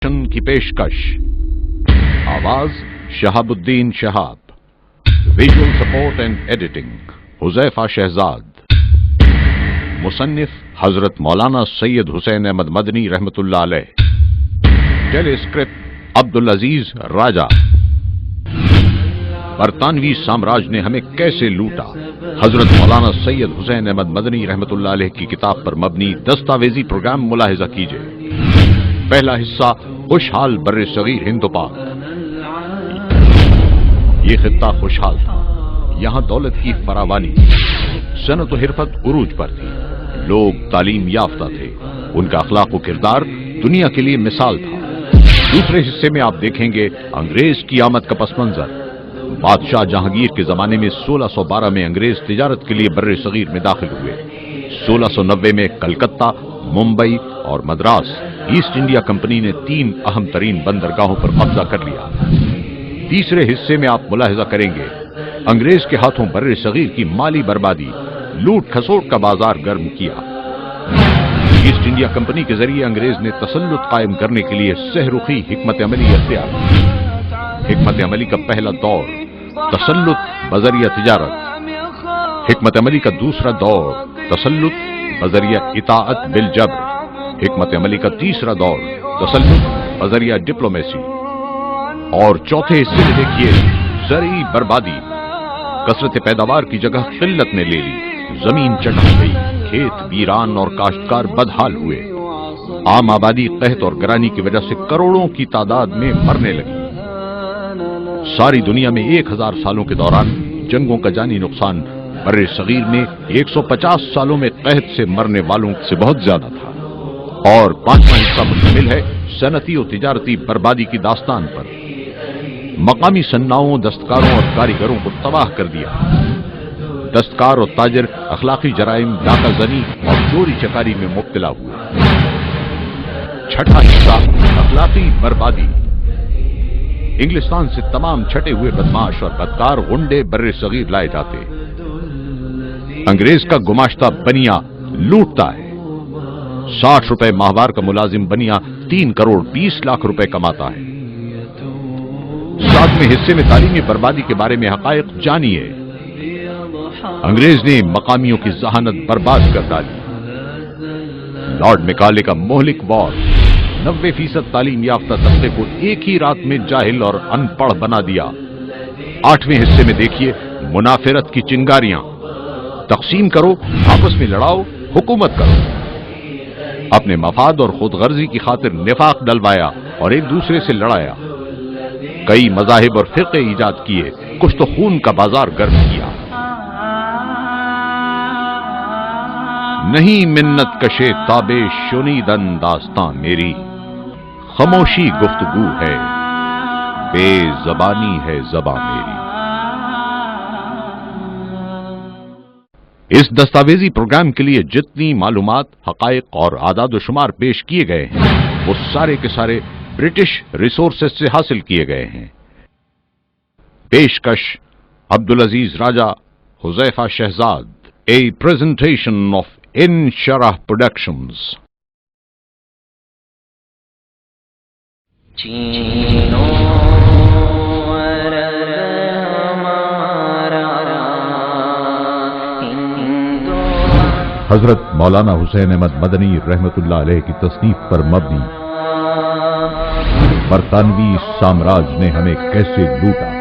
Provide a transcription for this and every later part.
की पेशकश। आवाज Shahabuddin Shahab, visual support and editing Huzaifa Shahzad, मुसन्निफ हजरत मौलाना सैयद हुसैन अहमद मदनी रहमतुल्लाह अलैह, टेलीस्क्रिप्ट अब्दुल अजीज राजा। बरतानवी साम्राज्य ने हमें कैसे लूटा, हजरत मौलाना सैयद हुसैन अहमद मदनी रहमतुल्लाह अलैह की किताब पर मबनी दस्तावेजी प्रोग्राम मुलाहिजा कीजिए। पहला हिस्सा, खुशहाल बर्रे सगीर हिंद पाक। ये खित्ता खुशहाल था, यहां दौलत की फरावानी थी, सनत व हिरफत उरूज पर थी, लोग तालीम याफ्ता थे, उनका अखलाक व किरदार दुनिया के लिए मिसाल था। दूसरे हिस्से में आप देखेंगे अंग्रेज की आमद का पस मंजर। बादशाह जहांगीर के जमाने में 1612 में अंग्रेज तिजारत के लिए बर्रे सगीर में दाखिल हुए। 1690 में कलकत्ता, मुंबई और मद्रास ईस्ट इंडिया कंपनी ने 3 अहम तरीन बंदरगाहों पर कब्जा कर लिया। तीसरे हिस्से में आप मुलाहिजा करेंगे अंग्रेज के हाथों बर्रे सगीर की माली बर्बादी, लूट खसोट का बाजार गर्म किया। ईस्ट इंडिया कंपनी के जरिए अंग्रेज ने तसल्लुत कायम करने के लिए सहरुखी हिकमत अमली अख्तियार की। हिकमत अमली का पहला दौर तसल्लुत बजरिया तिजारत, हिकमत अमली का दूसरा दौर तसल्लुत बजरिया इताअत बिल जब्र, हिकमत अमली का तीसरा दौर तसल्लुत बजरिया डिप्लोमेसी, और चौथे हिस्से में देखिए ज़रई बर्बादी। कसरत पैदावार की जगह किल्लत ने ले ली, जमीन चटक गई, खेत वीरान और काश्तकार बदहाल हुए। आम आबादी कहत और गरानी की वजह से करोड़ों की तादाद में मरने लगी। सारी दुनिया में 1000 सालों के दौरान जंगों का जानी नुकसान बर्रे सगीर में 150 सालों में कहत से मरने वालों से बहुत ज्यादा था। और 5वां हिस्सा मुश्तमिल है सनती और तिजारती बर्बादी की दास्तान पर। मकामी सन्नाओं, दस्तकारों और कारीगरों को तबाह कर दिया। दस्तकार और ताजर अखलाकी जराइम, डाका जनी और चोरी चकारी में मुब्तला हुए। छठा हिस्सा, अखलाकी बर्बादी। इंग्लिस्तान से तमाम छटे हुए बदमाश और बदकार गुंडे बर्रे सगीर लाए जाते। अंग्रेज का गुमाश्ता बनिया लूटता है। 60 रुपए माहवार का मुलाजिम बनिया 3 करोड़ 20 लाख रुपए कमाता है। 7वें हिस्से में तालीमी बर्बादी के बारे में हकायक जानिए। अंग्रेज ने मकामियों की जहानत बर्बाद कर डाली। लॉर्ड मैकाले का मोहलिक वॉर 90% तालीम याफ्ता तबके को एक ही रात में जाहिल और अनपढ़ बना दिया। 8वें हिस्से में देखिए मुनाफिरत की चिंगारियां। तकसीम करो, आपस में लड़ाओ, हुकूमत करो। अपने मफाद और खुदगर्जी की खातिर निफाक डलवाया और एक दूसरे से लड़ाया। कई मजाहिब और फिरके ईजाद किए, कुछ तो खून का बाजार गर्म किया। नहीं मिन्नत कशे ताबे शुनीदन दास्तां मेरी, खामोशी गुफ्तगू है, बेज़बानी है ज़बां मेरी। इस दस्तावेजी प्रोग्राम के लिए जितनी मालूमात, हकायक और आदाद शुमार पेश किए गए हैं वो सारे के सारे ब्रिटिश रिसोर्सेज से हासिल किए गए हैं। पेशकश Abdul Aziz Raja, Huzaifa Shahzad, a presentation of Insharah productions. हजरत मौलाना हुसैन अहमद मदनी रहमतुल्लाह अलैह की तसनीफ पर मबनी बरतानवी साम्राज्य ने हमें कैसे लूटा।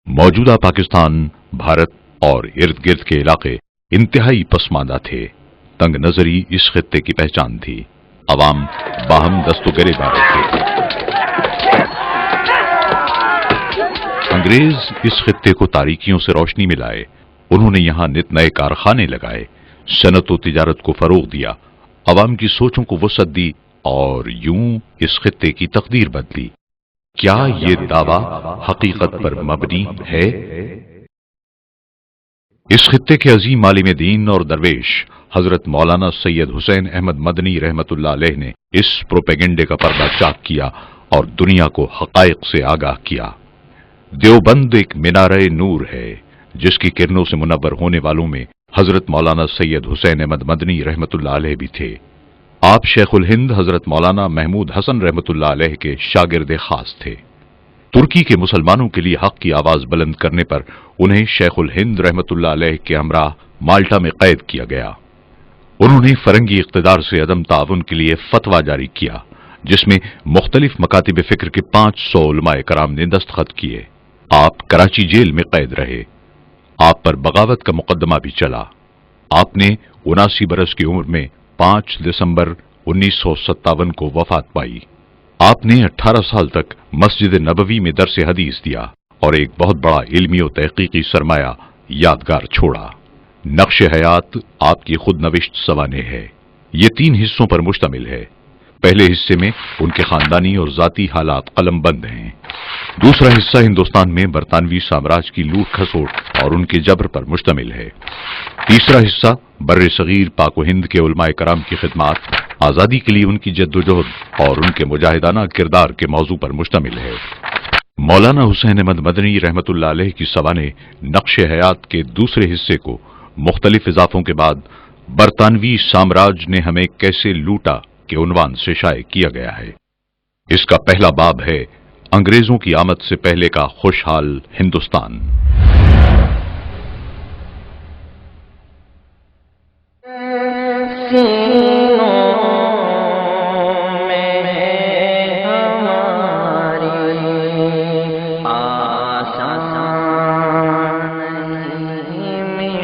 मौजूदा पाकिस्तान, भारत और इर्द गिर्द के इलाके इंतहाई पसमानदा थे। तंग नजरी इस खित्ते की पहचान थी। अवाम बाहम दस्तगिरबार थे। अंग्रेज इस खित्ते को तारीकियों से रोशनी में लाए, انہوں نے یہاں نت نئے کارخانے لگائے، صنعت و تجارت کو فروغ دیا، عوام کی سوچوں کو وسعت دی اور یوں اس خطے کی تقدیر بدلی۔ کیا یہ دعویٰ حقیقت پر مبنی ہے؟ اس خطے کے عظیم عالم دین اور درویش حضرت مولانا سید حسین احمد مدنی رحمت اللہ علیہ نے اس پروپیگنڈے کا پردہ چاک کیا اور دنیا کو حقائق سے آگاہ کیا۔ دیوبند ایک مینارہ نور ہے جس کی کرنوں سے منور ہونے والوں میں حضرت مولانا سید حسین احمد مدنی رحمت اللہ علیہ بھی تھے۔ آپ شیخ الہند حضرت مولانا محمود حسن رحمت اللہ علیہ کے شاگرد خاص تھے۔ ترکی کے مسلمانوں کے لیے حق کی آواز بلند کرنے پر انہیں شیخ الہند رحمت اللہ علیہ کے ہمراہ مالٹا میں قید کیا گیا۔ انہوں نے فرنگی اقتدار سے عدم تعاون کے لیے فتویٰ جاری کیا جس میں مختلف مکاتب فکر کے 500 علماء کرام نے دستخط کیے۔ آپ کراچی جیل میں قید رہے۔ آپ پر بغاوت کا مقدمہ بھی چلا۔ آپ نے 79 برس کی عمر میں 5 دسمبر 1957 کو وفات پائی۔ آپ نے 18 سال تک مسجد نبوی میں درس حدیث دیا اور ایک بہت بڑا علمی و تحقیقی سرمایہ یادگار چھوڑا۔ نقش حیات آپ کی خود نوشت سوانح ہے۔ یہ 3 حصوں پر مشتمل ہے۔ پہلے حصے میں ان کے خاندانی اور ذاتی حالات قلم بند ہیں۔ دوسرا حصہ ہندوستان میں برطانوی سامراج کی لوٹ کھسوٹ اور ان کے جبر پر مشتمل ہے۔ تیسرا حصہ بر صغیر پاک و ہند کے علماء کرام کی خدمات، آزادی کے لیے ان کی جدوجہد اور ان کے مجاہدانہ کردار کے موضوع پر مشتمل ہے۔ مولانا حسین احمد مدنی رحمت اللہ علیہ کی سوانح نقش حیات کے دوسرے حصے کو مختلف اضافوں کے بعد برطانوی سامراج نے ہمیں کیسے لوٹا کے عنوان سے شائع کیا گیا ہے۔ اس کا پہلا باب ہے انگریزوں کی آمد سے پہلے کا خوشحال ہندوستان۔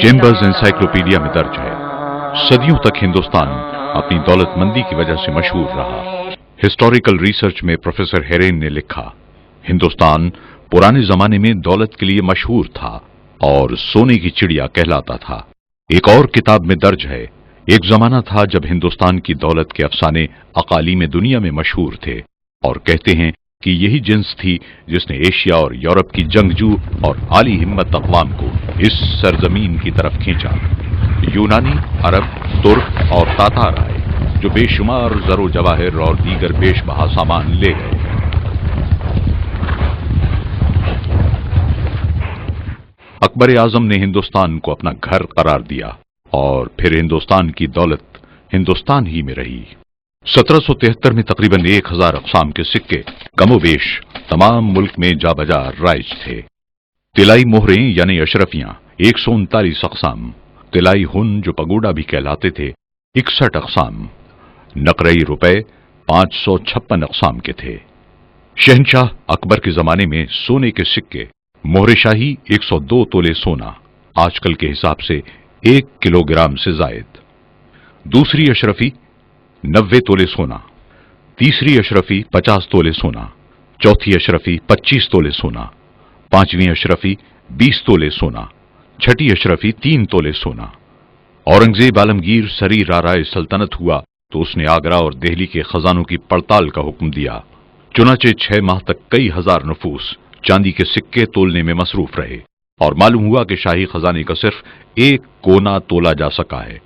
چیمبرز انسائکلوپیڈیا میں درج ہے، صدیوں تک ہندوستان اپنی دولت مندی کی وجہ سے مشہور رہا۔ ہسٹوریکل ریسرچ میں پروفیسر ہیرین نے لکھا، ہندوستان پرانے زمانے میں دولت کے لیے مشہور تھا اور سونے کی چڑیا کہلاتا تھا۔ ایک اور کتاب میں درج ہے، ایک زمانہ تھا جب ہندوستان کی دولت کے افسانے اقالیم دنیا میں مشہور تھے، اور کہتے ہیں کہ یہی جنس تھی جس نے ایشیا اور یورپ کی جنگجو اور عالی ہمت اقوام کو اس سرزمین کی طرف کھینچا۔ یونانی، عرب، ترک اور تاتار آئے جو بے شمار زر و جواہر اور دیگر بیش بہا سامان لے گئے۔ اکبر اعظم نے ہندوستان کو اپنا گھر قرار دیا اور پھر ہندوستان کی دولت ہندوستان ہی میں رہی۔ 1773 میں تقریباً 1000 اقسام کے سکے کم و بیش تمام ملک میں جا بجا رائج تھے۔ طلائی مہریں یعنی اشرفیاں 139 اقسام، طلائی ہن جو پگوڑا بھی کہلاتے تھے 61 اقسام، نقرئی روپے 556 اقسام کے تھے۔ شہنشاہ اکبر کے زمانے میں سونے کے سکے مہر شاہی 102 تولے سونا، آج کل کے حساب سے 1 کلو گرام سے زائد۔ دوسری اشرفی 90 تولے سونا، تیسری اشرفی 50 تولے سونا، چوتھی اشرفی 25 تولے سونا، پانچویں اشرفی 20 تولے سونا، چھٹی اشرفی 3 تولے سونا۔ اورنگزیب عالمگیر سری رارائے سلطنت ہوا تو اس نے آگرہ اور دہلی کے خزانوں کی پڑتال کا حکم دیا۔ چنانچہ 6 ماہ تک کئی ہزار نفوس چاندی کے سکے تولنے میں مصروف رہے اور معلوم ہوا کہ شاہی خزانے کا صرف 1 کونا تولا جا سکا ہے۔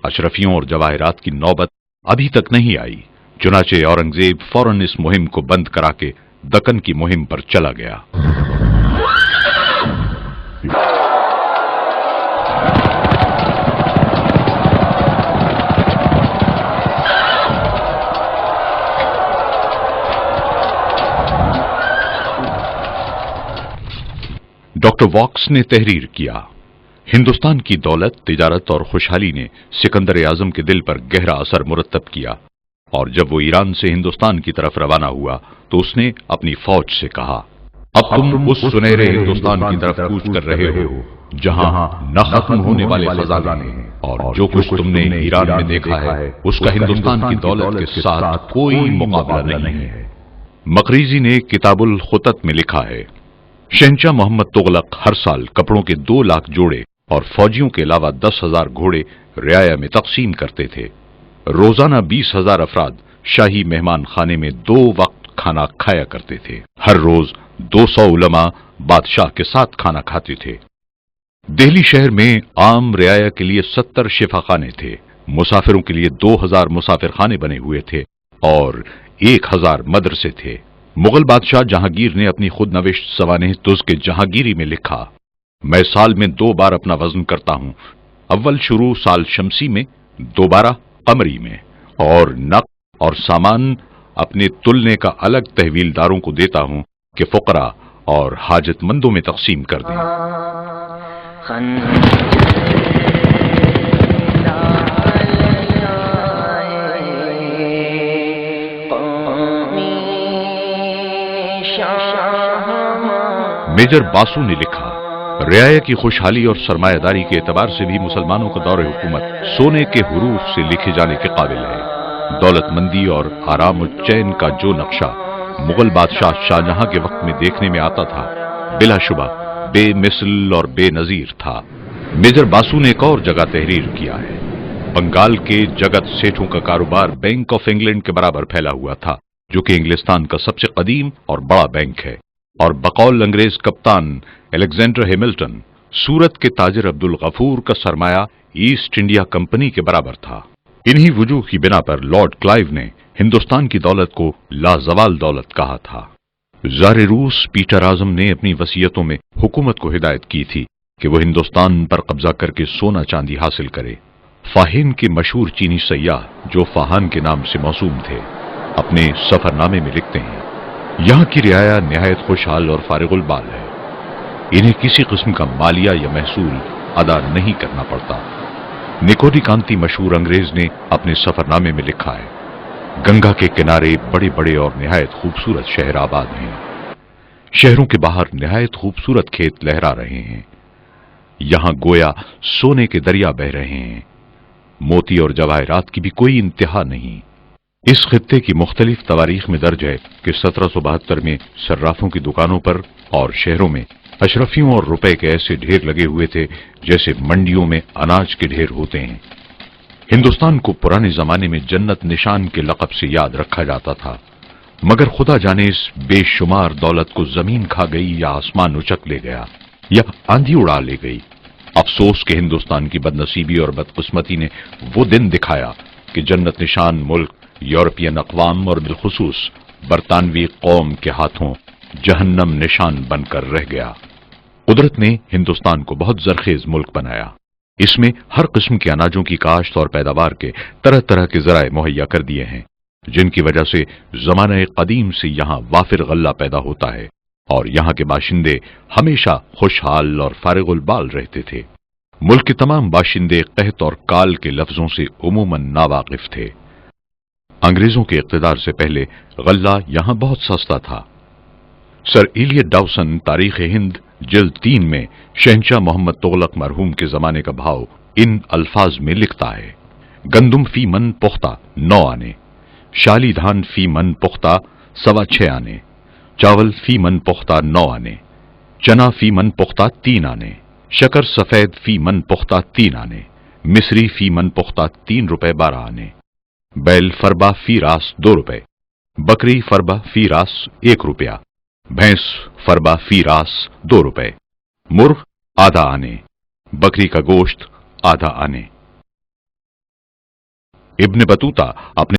اشرفیوں اور جواہرات کی نوبت ابھی تک نہیں آئی، چنانچہ اورنگزیب فوراً اس مہم کو بند کرا کے دکن کی مہم پر چلا گیا۔ ڈاکٹر واکس نے تحریر کیا، ہندوستان کی دولت، تجارت اور خوشحالی نے سکندر اعظم کے دل پر گہرا اثر مرتب کیا، اور جب وہ ایران سے ہندوستان کی طرف روانہ ہوا تو اس نے اپنی فوج سے کہا، اب تم اس سنہرے ہندوستان کی طرف کوچ کر رہے ہو جہاں نہ ختم ہونے والے خزانے ہیں، اور جو کچھ تم نے ایران میں دیکھا ہے اس کا ہندوستان کی دولت کے ساتھ کوئی مقابلہ نہیں ہے۔ مقریزی نے کتاب الخطط میں لکھا ہے، شہنشاہ محمد تغلق ہر سال کپڑوں کے 2 لاکھ جوڑے और फौजियों के अलावा 10,000 घोड़े रियाया में तकसीम करते थे। रोजाना 20,000 अफराद शाही मेहमान खाने में 2 वक्त खाना खाया करते थे। हर रोज 200 उलमा बादशाह के साथ खाना खाते थे। दिल्ली शहर में आम रियाया के लिए 70 शिफाखाने थे। मुसाफिरों के लिए 2000 मुसाफिर खाने बने हुए थे और 1000 मदरसे थे। मुगल बादशाह जहांगीर ने अपनी खुद नविश्त सवानेह तुज़ के जहांगीरी में लिखा, मैं साल में 2 बार अपना वजन करता हूं, अव्वल शुरू साल शमसी में, दोबारा कमरी में, और नक और सामान अपने तुलने का अलग तहवीलदारों को देता हूं कि फुकरा और हाजतमंदों में तकसीम कर दें। मेजर बासु ने लिखा, रियाया की खुशहाली और सरमायादारी के एतबार से भी मुसलमानों का दौर हुकूमत सोने के हुरूफ से लिखे जाने के काबिल है। दौलतमंदी और आराम और चैन का जो नक्शा मुगल बादशाह शाहजहां के वक्त में देखने में आता था, बिलाशुबा बेमिसल और बेनजीर था। मेजर बासु ने एक और जगह तहरीर किया है। बंगाल के जगत सेठों का कारोबार बैंक ऑफ इंग्लैंड के बराबर फैला हुआ था, जो कि इंग्लिस्तान का सबसे कदीम और बड़ा बैंक है, और बकौल अंग्रेज कप्तान अलेक्जेंडर हैमिल्टन सूरत के ताजिर अब्दुल गफूर का सरमाया ईस्ट इंडिया कंपनी के बराबर था। इन्हीं वजूह की बिना पर लॉर्ड क्लाइव ने हिंदुस्तान की दौलत को लाजवाल दौलत कहा था। ज़ार रूस पीटर आजम ने अपनी वसीयतों में हुकूमत को हिदायत की थी कि वो हिंदुस्तान पर कब्जा करके सोना चांदी हासिल करे। फाहिन के मशहूर चीनी सयाह, जो फाहान के नाम से मौसूम थे, अपने सफरनामे में लिखते हैं, यहाँ की रियाया निहायत खुशहाल और फारिगुल बाल है। इन्हें किसी किस्म का मालिया या महसूल अदा नहीं करना पड़ता। निकोडी कांति मशहूर अंग्रेज ने अपने सफरनामे में लिखा है, गंगा के किनारे बड़े बड़े और निहायत खूबसूरत शहर आबाद हैं। शहरों के बाहर निहायत खूबसूरत खेत लहरा रहे हैं। यहां गोया सोने के दरिया बह रहे हैं। मोती और जवाहरात की भी कोई इंतहा नहीं। इस खित्ते की मुख्तलिफ तवारीख में दर्ज है कि 1772 में सर्राफों की दुकानों पर और शहरों में अशरफियों और रुपए के ऐसे ढेर लगे हुए थे जैसे मंडियों में अनाज के ढेर होते हैं। हिंदुस्तान को पुराने जमाने में जन्नत निशान के लक़ब से याद रखा जाता था, मगर खुदा जाने इस बेशुमार दौलत को जमीन खा गई या आसमान उचक ले गया या आंधी उड़ा ले गई। अफसोस के हिंदुस्तान की बदनसीबी और बदकिस्मती ने वो दिन दिखाया कि जन्नत निशान मुल्क यूरोपियन अक़वाम और बिलखुसूस बरतानवी कौम के हाथों जहन्नम निशान बनकर रह गया। कुदरत ने हिंदुस्तान को बहुत जरखेज मुल्क बनाया। इसमें हर किस्म के अनाजों की काश्त और पैदावार के तरह तरह के जराए मुहैया कर दिए हैं, जिनकी वजह से जमाने कदीम से यहाँ वाफिर गल्ला पैदा होता है और यहाँ के बाशिंदे हमेशा खुशहाल और फारिगुल बाल रहते थे। मुल्क के तमाम बाशिंदे कहत और काल के लफ्जों से उमूमन नावाकिफ थे। अंग्रेजों के इक़्तिदार से पहले गल्ला यहाँ बहुत सस्ता था। सर इलियट डाउसन तारीख हिंद जिल्द 3 में शहंशाह मोहम्मद तुगलक मरहूम के जमाने का भाव इन अल्फाज में लिखता है, गंदुम फी मन पुख्ता 9 आने, शाली धान फी मन पुख्ता 6.25 आने, चावल फी मन पुख्ता 9 आने, चना फी मन पुख्ता 3 आने, शकर सफेद फी मन पुख्ता 3 आने, मिस्री फी मन पुख्ता 3 रुपए 12 आने, बैल फरबा फी रास 2 रुपए, बकरी फरबा फी रास 1 रुपया, भैंस फरबा फी रास 2 रुपए, मुर्ग आधा आने, बकरी का गोश्त आधा आने। इब्न बतूता अपने